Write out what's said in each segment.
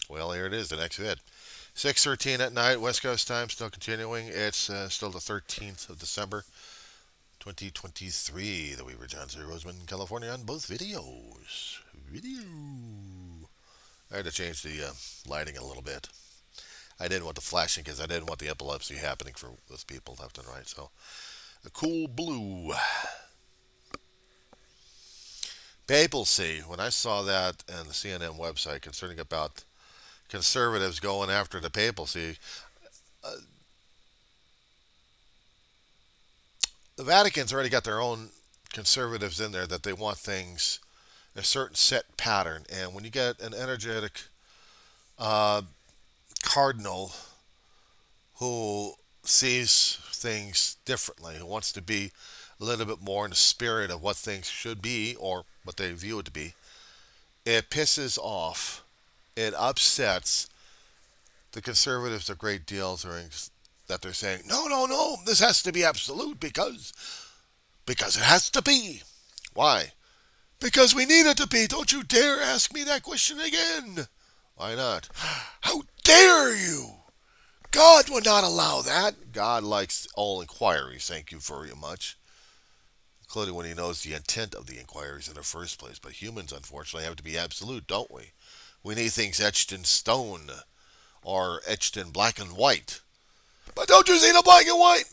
Well, here it is, the next vid. 6:13 at night, West Coast time, still continuing. It's still the 13th of December, 2023. The Weaver John C. Roseman, California, on both videos. Video. I had to change the lighting a little bit. I didn't want the flashing because I didn't want the epilepsy happening for with people left and right. So, a cool blue. Papacy. When I saw that on the CNN website concerning about conservatives going after the papacy, uh, the Vatican's already got their own conservatives in there that they want things a certain set pattern. And when you get an energetic uh, cardinal who sees things differently, who wants to be a little bit more in the spirit of what things should be or what they view it to be, it pisses off, it upsets the conservatives a great deal during that they're saying, no, no, no, this has to be absolute because it has to be. Why? Because we need it to be. Don't you dare ask me that question again. Why not? How dare you? God would not allow that. God likes all inquiries. Thank you very much. Including when he knows the intent of the inquiries in the first place. But humans, unfortunately, have to be absolute, don't we? We need things etched in stone or etched in black and white. But don't you see the black and white?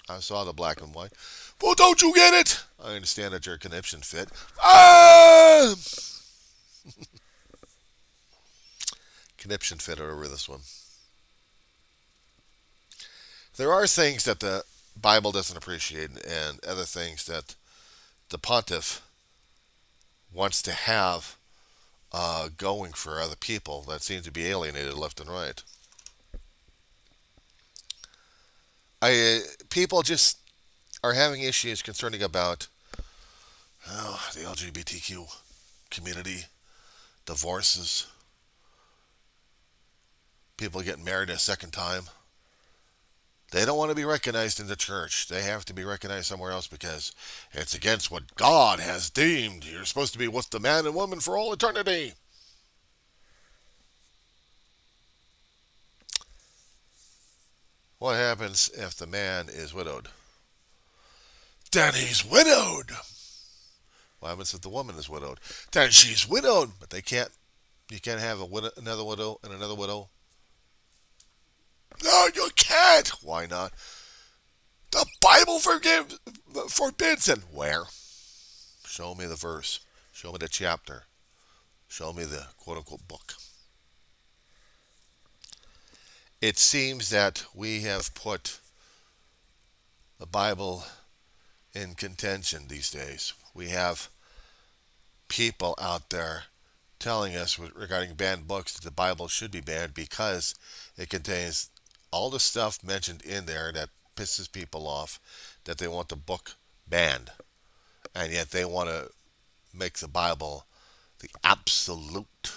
I saw the black and white. Well, don't you get it? I understand that your conniption fit. Ah! Conniption fit over this one. There are things that the Bible doesn't appreciate and other things that the pontiff wants to have going for other people that seem to be alienated left and right. People just are having issues concerning about the LGBTQ community, divorces, people getting married a second time. They don't want to be recognized in the church. They have to be recognized somewhere else because it's against what God has deemed. You're supposed to be with the man and woman for all eternity. What happens if the man is widowed? Then he's widowed. What happens if the woman is widowed? Then she's widowed. But they can't. You can't have another widow and another widow. No, you can't. Why not? The Bible forbids it. Where? Show me the verse. Show me the chapter. Show me the quote unquote book. It seems that we have put the Bible in contention these days. We have people out there telling us regarding banned books that the Bible should be banned because it contains all the stuff mentioned in there that pisses people off, that they want the book banned. And yet they want to make the Bible the absolute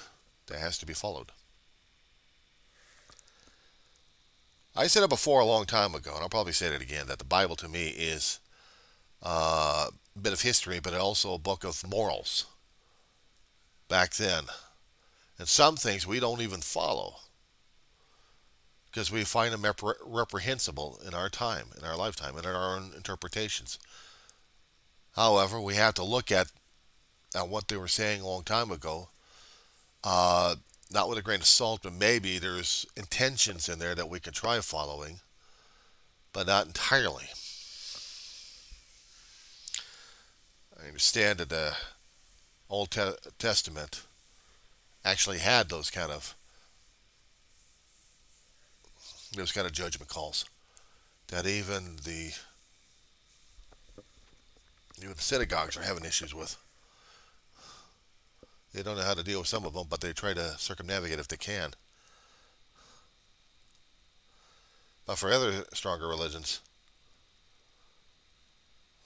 that has to be followed. I said it before a long time ago, and I'll probably say it again, that the Bible to me is a bit of history, but also a book of morals back then. And some things we don't even follow because we find them reprehensible in our time, in our lifetime, and in our own interpretations. However, we have to look at what they were saying a long time ago, not with a grain of salt, but maybe there's intentions in there that we can try following, but not entirely. I understand that the Old Testament actually had those kind of judgment calls that even the synagogues are having issues with. They don't know how to deal with some of them, but they try to circumnavigate if they can. But for other stronger religions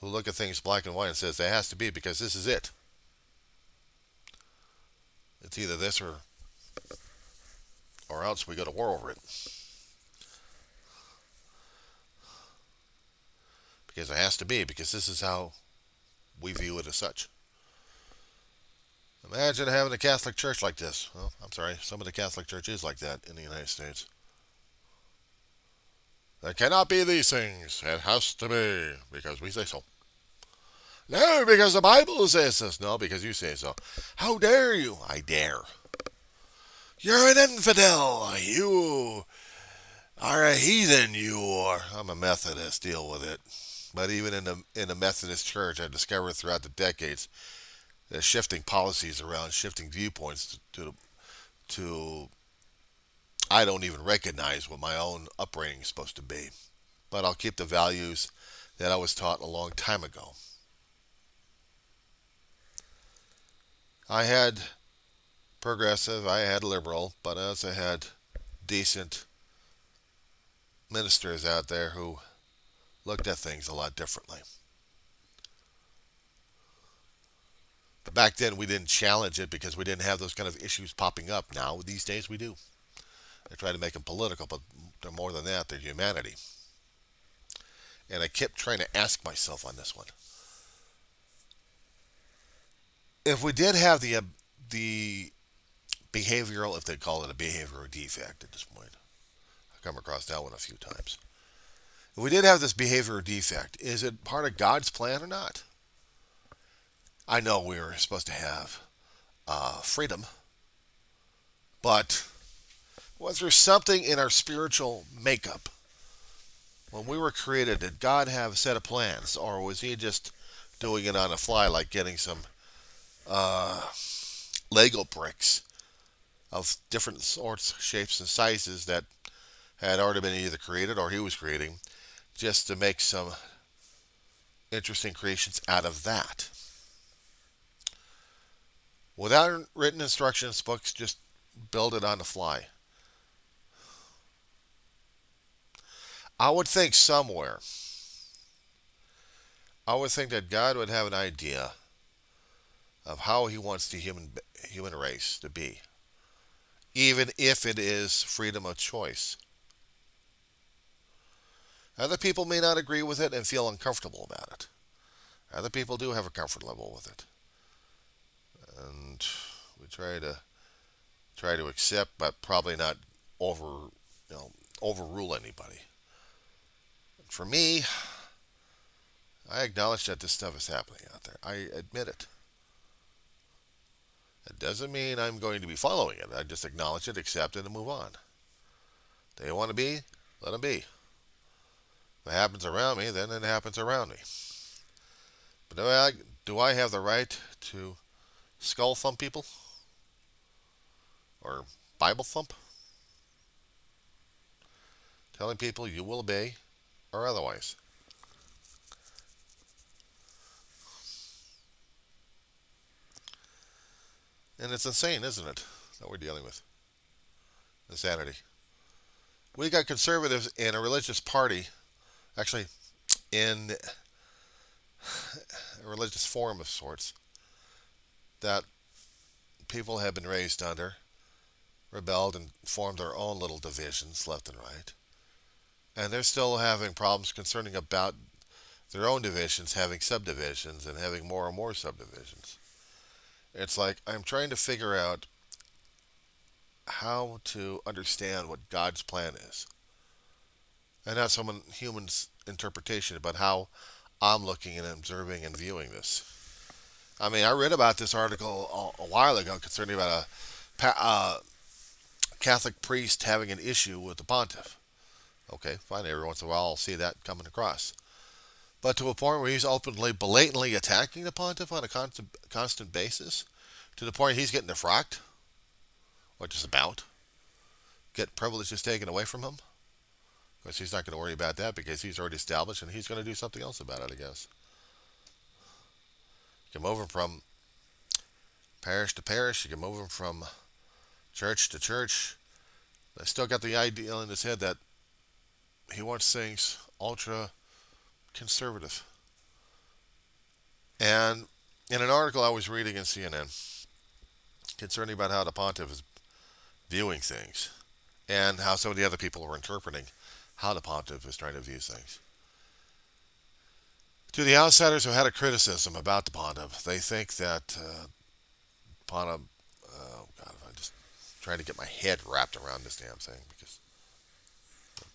who look at things black and white and says it has to be because this is it. It's either this or else we go to war over it. Because it has to be, because this is how we view it as such. Imagine having a Catholic Church like this. Well, I'm sorry, some of the Catholic Church is like that in the United States. There cannot be these things. It has to be because we say so. No, because the Bible says this. No, because you say so. How dare you? I dare. You're an infidel. You are a heathen. You are. I'm a Methodist. Deal with it. But even in the Methodist Church, I discovered throughout the decades that shifting policies around, shifting viewpoints to I don't even recognize what my own upbringing is supposed to be. But I'll keep the values that I was taught a long time ago. I had progressive, I had liberal, but I also had decent ministers out there who looked at things a lot differently. But back then we didn't challenge it because we didn't have those kind of issues popping up. Now, these days we do. They try to make them political, but they're more than that. They're humanity. And I kept trying to ask myself on this one. If we did have the behavioral, if they call it a behavioral defect at this point, I've come across that one a few times. If we did have this behavioral defect, is it part of God's plan or not? I know we were supposed to have freedom, but was there something in our spiritual makeup when we were created? Did God have a set of plans, or was He just doing it on the fly, like getting some uh, Lego bricks of different sorts, shapes, and sizes that had already been either created or He was creating, just to make some interesting creations out of that? Without written instructions, books, just build it on the fly. I would think somewhere, I would think that God would have an idea of how He wants the human race to be, even if it is freedom of choice. Other people may not agree with it and feel uncomfortable about it. Other people do have a comfort level with it, and we try to accept, but probably not overrule anybody. For me, I acknowledge that this stuff is happening out there. I admit it. It doesn't mean I'm going to be following it. I just acknowledge it, accept it, and move on. They want to be, let them be. If it happens around me, then it happens around me. But do I have the right to skull thump people? Or Bible thump? Telling people you will obey or otherwise. And it's insane, isn't it, that we're dealing with? Insanity. We got conservatives in a religious party, actually in a religious form of sorts, that people have been raised under, rebelled, and formed their own little divisions left and right. And they're still having problems concerning about their own divisions having subdivisions and having more and more subdivisions. It's like I'm trying to figure out how to understand what God's plan is. And not someone human's interpretation, but how I'm looking and observing and viewing this. I mean, I read about this article a while ago concerning about a Catholic priest having an issue with the pontiff. Okay, fine. Every once in a while, I'll see that coming across. But to a point where he's openly, blatantly attacking the pontiff on a constant basis, to the point he's getting defrocked, or just about, get privileges taken away from him. Of course, he's not going to worry about that because he's already established and he's going to do something else about it, I guess. You can move him from parish to parish. You can move him from church to church. I still got the idea in his head that he wants things ultra conservative. And in an article I was reading in CNN concerning about how the pontiff is viewing things and how some of the other people were interpreting how the pontiff is trying to view things. To the outsiders who had a criticism about the pontiff, they think that upon a. Oh God, if I just trying to get my head wrapped around this damn thing because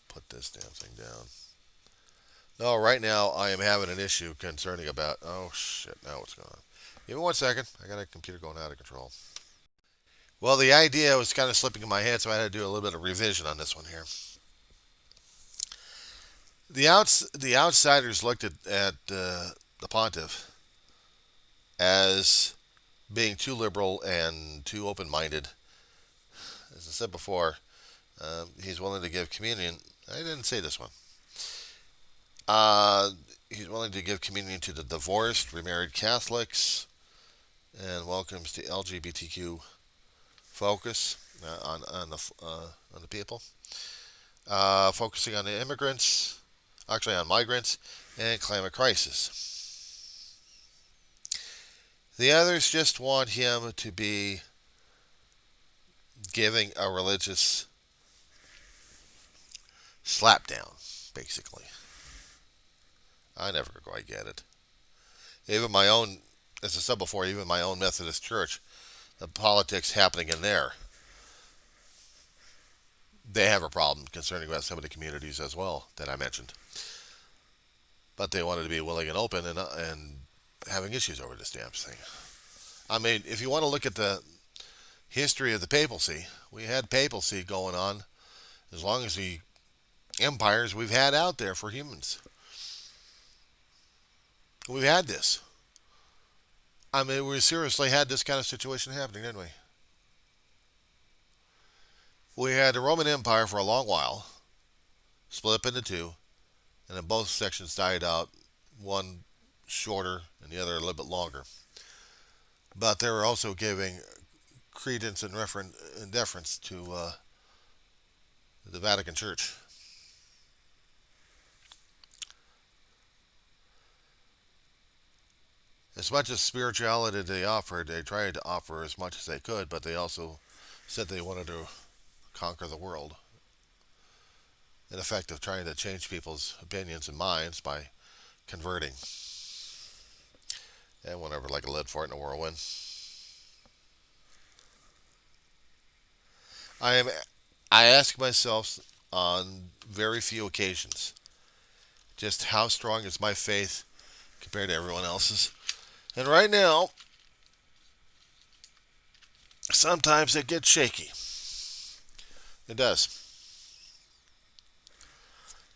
put this damn thing down. No, right now I am having an issue concerning about. Oh shit! Now what's going on? Give me 1 second. I got a computer going out of control. Well, the idea was kind of slipping in my head, so I had to do a little bit of revision on this one here. The outsiders looked at the pontiff as being too liberal and too open-minded. As I said before, he's willing to give communion. I didn't say this one. Uh, he's willing to give communion to the divorced, remarried Catholics, and welcomes the LGBTQ focus on the people, focusing on the immigrants, actually on migrants, and climate crisis. The others just want him to be giving a religious slapdown, basically. I never quite get it. Even my own, as I said before, even my own Methodist church, the politics happening in there, they have a problem concerning about some of the communities as well that I mentioned. But they wanted to be willing and open and having issues over this damn thing. I mean, if you want to look at the history of the papacy, we had papacy going on as long as the empires we've had out there for humans. We've had this. I mean, we seriously had this kind of situation happening, didn't we? We had the Roman Empire for a long while, split up into two, and then both sections died out, one shorter and the other a little bit longer. But they were also giving credence and deference to the Vatican Church. As much as spirituality they offered, they tried to offer as much as they could, but they also said they wanted to conquer the world. In effect, of trying to change people's opinions and minds by converting. And went over like a lead fart in a whirlwind. I am. I ask myself on very few occasions, just how strong is my faith compared to everyone else's. And right now, sometimes it gets shaky. It does.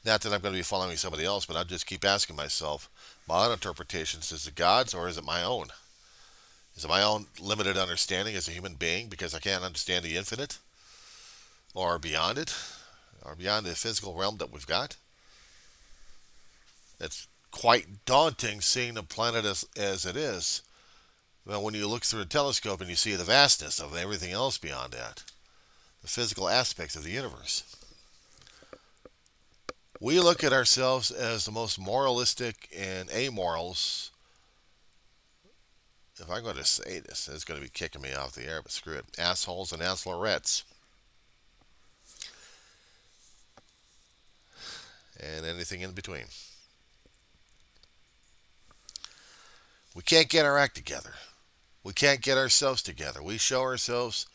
Not that I'm going to be following somebody else, but I just keep asking myself, my own interpretations, is it God's or is it my own? Is it my own limited understanding as a human being because I can't understand the infinite? Or beyond it? Or beyond the physical realm that we've got? It's quite daunting seeing the planet as it is. Well, when you look through a telescope and you see the vastness of everything else beyond that, the physical aspects of the universe. We look at ourselves as the most moralistic and amorals. If I'm going to say this, it's going to be kicking me off the air, but screw it. Assholes and assholerettes. And anything in between. We can't get our act together. We can't get ourselves together. We show ourselves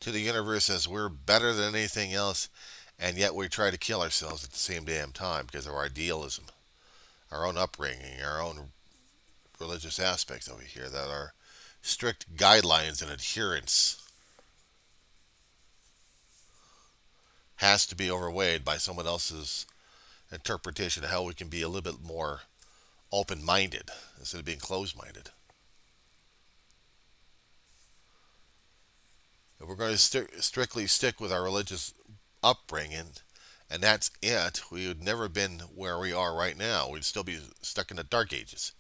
to the universe as we're better than anything else, and yet we try to kill ourselves at the same damn time because of our idealism, our own upbringing, our own religious aspects over here that are strict guidelines and adherence has to be overweighed by someone else's interpretation of how we can be a little bit more open-minded instead of being closed-minded. If we're going to strictly stick with our religious upbringing, and that's it, we would never have been where we are right now. We'd still be stuck in the dark ages.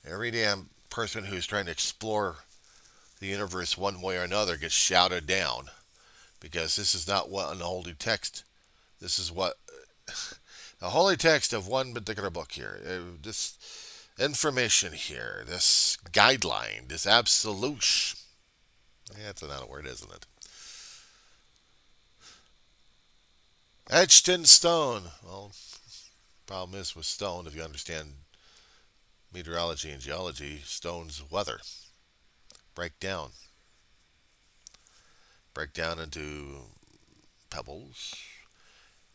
Every damn person who's trying to explore the universe one way or another gets shouted down because this is not what in the holy text. This is what the holy text of one particular book here. This information here, this guideline, this absolute. Yeah, that's not a word, isn't it? Etched in stone. Well, problem is with stone, if you understand meteorology and geology, stone's weather, break down, break down into pebbles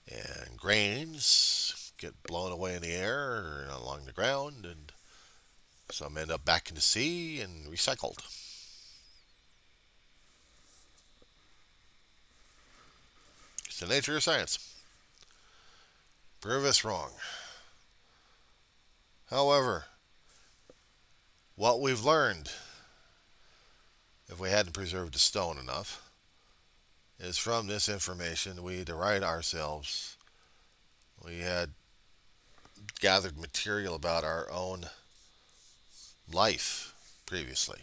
and grains, get blown away in the air and along the ground, and some end up back in the sea and recycled. It's the nature of science. Prove us wrong. However, what we've learned, if we hadn't preserved the stone enough, is from this information we to right ourselves. We had gathered material about our own life previously.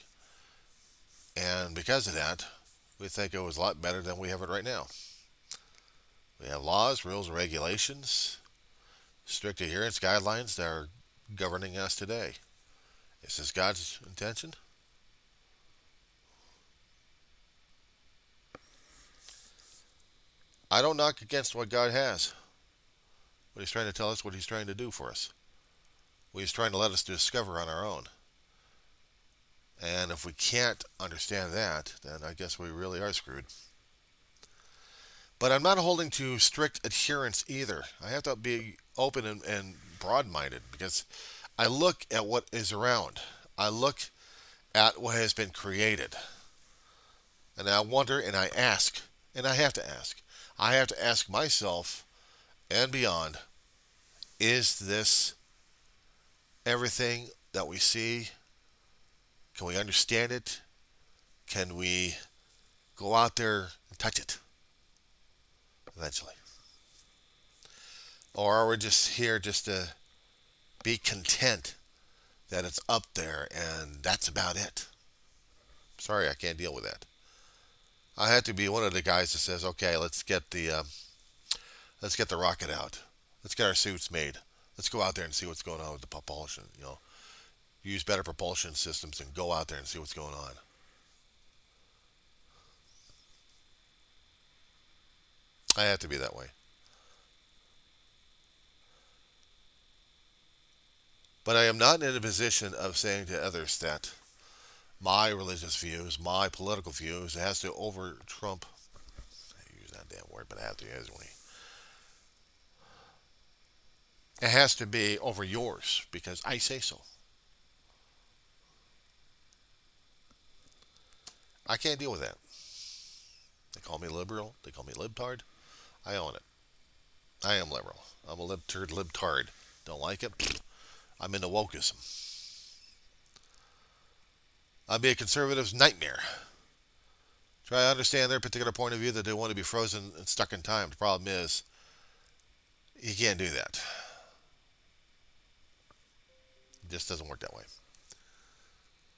And because of that, we think it was a lot better than we have it right now. We have laws, rules, and regulations, strict adherence guidelines that are governing us today. Is this God's intention? I don't knock against what God has. What He's trying to tell us, what He's trying to do for us. What He's trying to let us discover on our own. And if we can't understand that, then I guess we really are screwed. But I'm not holding to strict adherence either. I have to be open and broad-minded because I look at what is around. I look at what has been created. And I wonder and I ask, and I have to ask. I have to ask myself and beyond, is this everything that we see? Can we understand it? Can we go out there and touch it eventually? Or are we just here just to be content that it's up there and that's about it? Sorry, I can't deal with that. I have to be one of the guys that says, okay, let's get the rocket out. Let's get our suits made. Let's go out there and see what's going on with the propulsion. Use better propulsion systems and go out there and see what's going on. I have to be that way. But I am not in a position of saying to others that my religious views, my political views, has to over trump. I use that damn word, but I have to use it. It has to be over yours because I say so. I can't deal with that. They call me liberal. They call me libtard. I own it. I am liberal. I'm a libtard. Don't like it? I'm into wokeism. I'd be a conservative's nightmare. Try to understand their particular point of view that they want to be frozen and stuck in time. The problem is, you can't do that. It just doesn't work that way.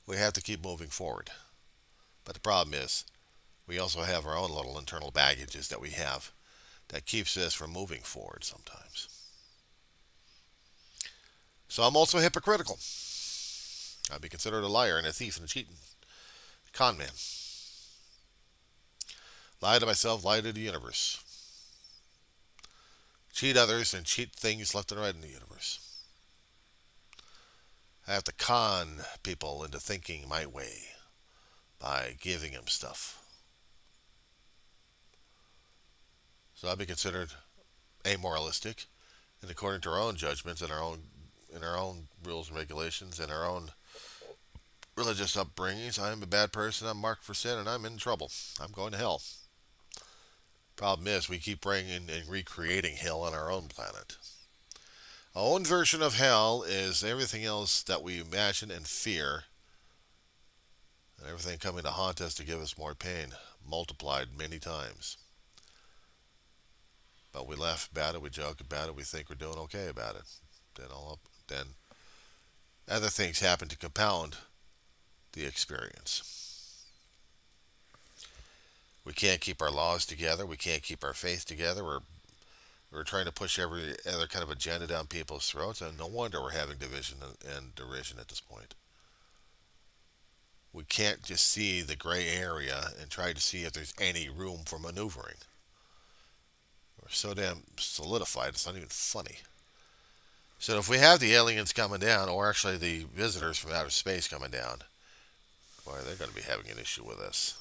We have to keep moving forward. But the problem is, we also have our own little internal baggages that we have that keeps us from moving forward sometimes. So I'm also hypocritical. I'd be considered a liar and a thief and a cheating con man. Lie to myself, lie to the universe. Cheat others and cheat things left and right in the universe. I have to con people into thinking my way by giving them stuff. So I'd be considered amoralistic, and according to our own judgments and our own rules and regulations and our own religious upbringings, I'm a bad person. I'm marked for sin, and I'm in trouble. I'm going to hell. Problem is, we keep bringing and recreating hell on our own planet. Our own version of hell is everything else that we imagine and fear, and everything coming to haunt us to give us more pain, multiplied many times. But we laugh about it, we joke about it, we think we're doing okay about it. Then other things happen to compound the experience. We can't keep our laws together. We can't keep our faith together. We're trying to push every other kind of agenda down people's throats, and no wonder we're having division and derision at this point. We can't just see the gray area and try to see if there's any room for maneuvering. We're so damn solidified, it's not even funny. So if we have the aliens coming down, or actually the visitors from outer space coming down, Boy, they're going to be having an issue with this.